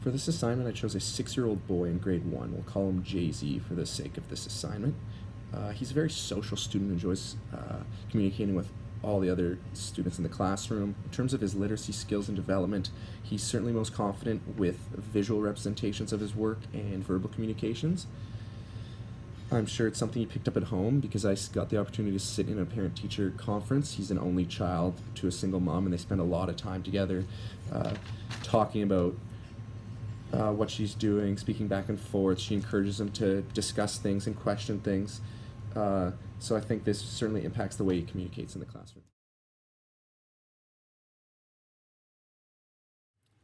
For this assignment, I chose a 6-year-old boy in grade 1. We'll call him Jay-Z for the sake of this assignment. He's a very social student, enjoys communicating with all the other students in the classroom. In terms of his literacy skills and development, he's certainly most confident with visual representations of his work and verbal communications. I'm sure it's something he picked up at home because I got the opportunity to sit in a parent-teacher conference. He's an only child to a single mom, and they spend a lot of time together talking about what she's doing, speaking back and forth. She encourages him to discuss things and question things. So I think this certainly impacts the way he communicates in the classroom.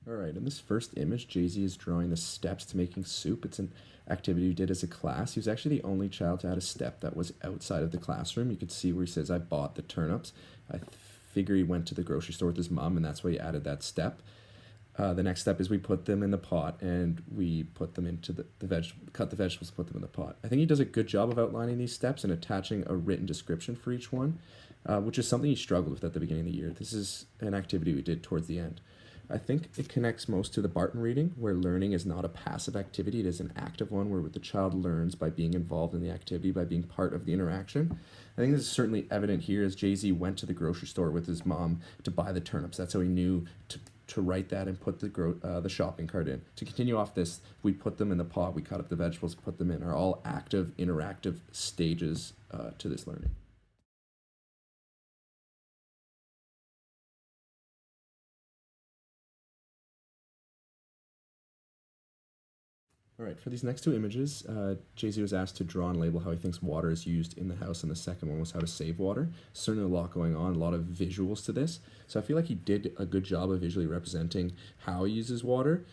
All right, in this first image, Jay-Z is drawing the steps to making soup. It's an activity we did as a class. He was actually the only child to add a step that was outside of the classroom. You could see where he says, "I bought the turnips." I figure he went to the grocery store with his mom, and that's why he added that step. The next step is we put them in the pot and we put them into cut the vegetables, put them in the pot. I think he does a good job of outlining these steps and attaching a written description for each one, which is something he struggled with at the beginning of the year. This is an activity we did towards the end. I think it connects most to the Barton reading, where learning is not a passive activity, it is an active one where the child learns by being involved in the activity, by being part of the interaction. I think this is certainly evident here as Jay-Z went to the grocery store with his mom to buy the turnips. That's how he knew to write that and put the shopping cart in. To continue off this, we put them in the pot, we cut up the vegetables, put them in, are all active, interactive stages to this learning. All right, for these next two images, Jay-Z was asked to draw and label how he thinks water is used in the house, and the second one was how to save water. Certainly a lot going on, a lot of visuals to this. So I feel like he did a good job of visually representing how he uses water.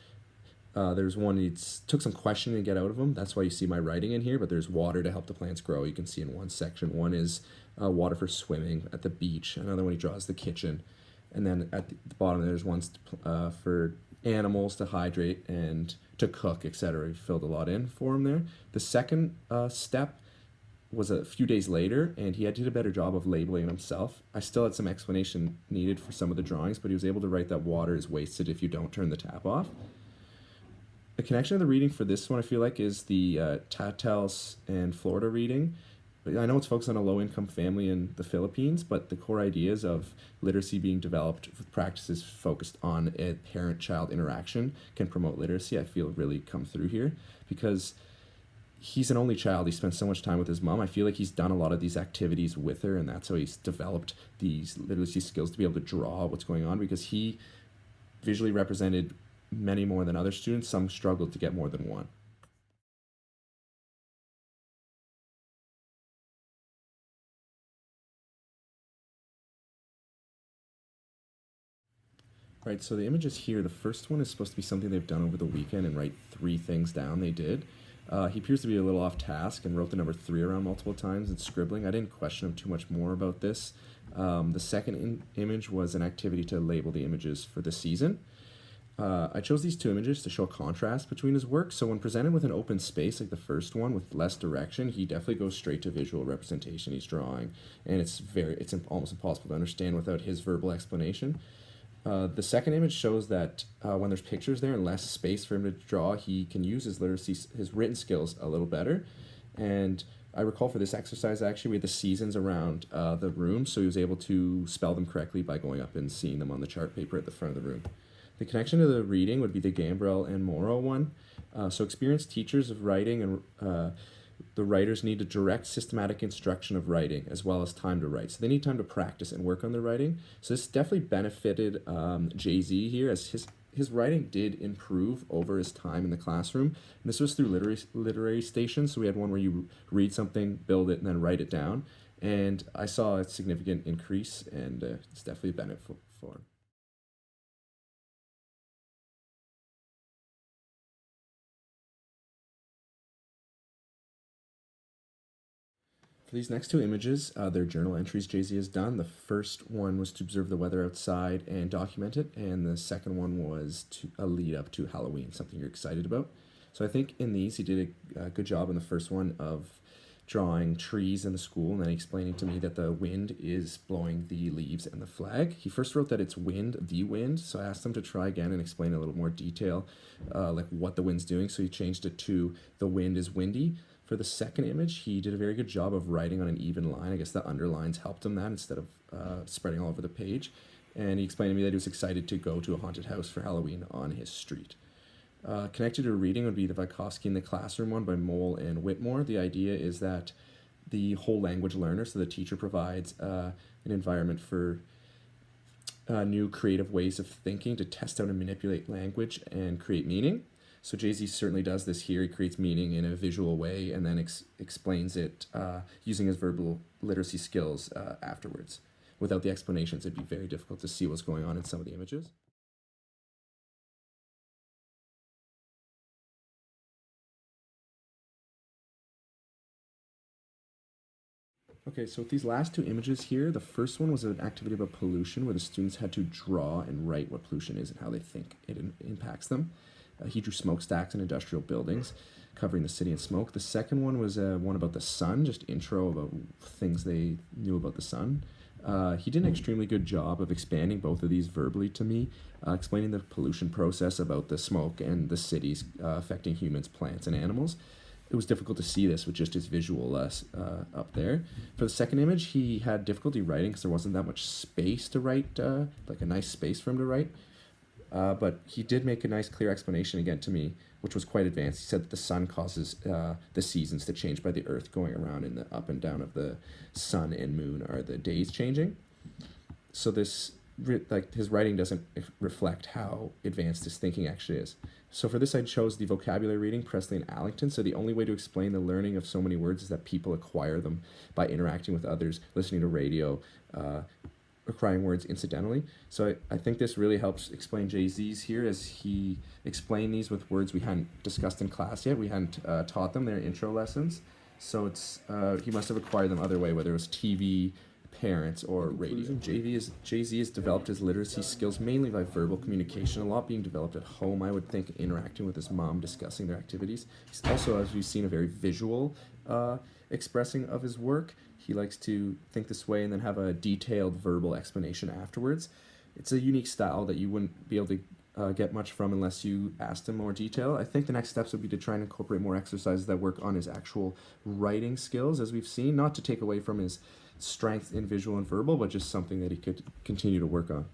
There's one, he took some questioning to get out of him. That's why you see my writing in here, but there's water to help the plants grow. You can see in one section. One is water for swimming at the beach. Another one he draws the kitchen. And then at the bottom there's one for animals to hydrate and to cook, etc. He filled a lot in for him there. The second step was a few days later, and he had to do a better job of labeling himself. I still had some explanation needed for some of the drawings, but he was able to write that water is wasted if you don't turn the tap off. The connection of the reading for this one, I feel like, is the Tatels and Florida reading. I know it's focused on a low-income family in the Philippines, but the core ideas of literacy being developed with practices focused on a parent-child interaction can promote literacy, I feel really come through here, because he's an only child. He spends so much time with his mom. I feel like he's done a lot of these activities with her, and that's how he's developed these literacy skills to be able to draw what's going on, because he visually represented many more than other students. Some struggled to get more than one. Right, so the images here, the first one is supposed to be something they've done over the weekend and write 3 things down they did. He appears to be a little off task and wrote the number 3 around multiple times and scribbling. I didn't question him too much more about this. The second image was an activity to label the images for the season. I chose these 2 images to show a contrast between his work. So when presented with an open space like the first one with less direction, he definitely goes straight to visual representation he's drawing, and it's almost impossible to understand without his verbal explanation. The second image shows that when there's pictures there and less space for him to draw, he can use his written skills a little better. And I recall for this exercise, actually, we had the seasons around the room, so he was able to spell them correctly by going up and seeing them on the chart paper at the front of the room. The connection to the reading would be the Gambrell and Morrow one. So experienced teachers of writing and the writers need a direct systematic instruction of writing as well as time to write. So they need time to practice and work on their writing. So this definitely benefited Jay-Z here, as his writing did improve over his time in the classroom. And this was through literary stations. So we had one where you read something, build it, and then write it down. And I saw a significant increase, and it's definitely a benefit for him. For these next 2 images, they're journal entries Jay-Z has done. The first one was to observe the weather outside and document it, and the second one was a lead up to Halloween, something you're excited about. So I think in these, he did a good job in the first one of drawing trees in the school and then explaining to me that the wind is blowing the leaves and the flag. He first wrote that it's wind, the wind, so I asked him to try again and explain a little more detail, like what the wind's doing, so he changed it to the wind is windy. For the second image, he did a very good job of writing on an even line. I guess the underlines helped him that instead of spreading all over the page. And he explained to me that he was excited to go to a haunted house for Halloween on his street. Connected to reading would be the Vygotsky in the Classroom one by Mole and Whitmore. The idea is that the whole language learner, so the teacher provides an environment for new creative ways of thinking to test out and manipulate language and create meaning. So Jay-Z certainly does this here. He creates meaning in a visual way and then explains it using his verbal literacy skills afterwards. Without the explanations, it'd be very difficult to see what's going on in some of the images. Okay, so with these last two images here, the first one was an activity about pollution where the students had to draw and write what pollution is and how they think it impacts them. He drew smokestacks in industrial buildings covering the city in smoke. The second one was one about the sun, just intro about things they knew about the sun. He did an extremely good job of expanding both of these verbally to me, explaining the pollution process about the smoke and the cities affecting humans, plants, and animals. It was difficult to see this with just his visual up there. For the second image, he had difficulty writing because there wasn't that much space to write, like a nice space for him to write. But he did make a nice, clear explanation again to me, which was quite advanced. He said that the sun causes the seasons to change by the earth going around, and the up and down of the sun and moon are the days changing. So this, like, his writing doesn't reflect how advanced his thinking actually is. So for this, I chose the vocabulary reading, Presley and Allington. So the only way to explain the learning of so many words is that people acquire them by interacting with others, listening to radio, acquiring words incidentally. So I think this really helps explain Jay-Z's here, as he explained these with words we hadn't discussed in class yet. We hadn't taught them. They're intro lessons. So it's he must have acquired them other way, whether it was TV, parents, or radio. Jay-Z has developed his literacy skills mainly by verbal communication, a lot being developed at home, I would think, interacting with his mom, discussing their activities. He's also, as we've seen, a very visual expressing of his work. He likes to think this way and then have a detailed verbal explanation afterwards. It's a unique style that you wouldn't be able to get much from unless you asked him more detail. I think the next steps would be to try and incorporate more exercises that work on his actual writing skills, as we've seen, not to take away from his strength in visual and verbal, but just something that he could continue to work on.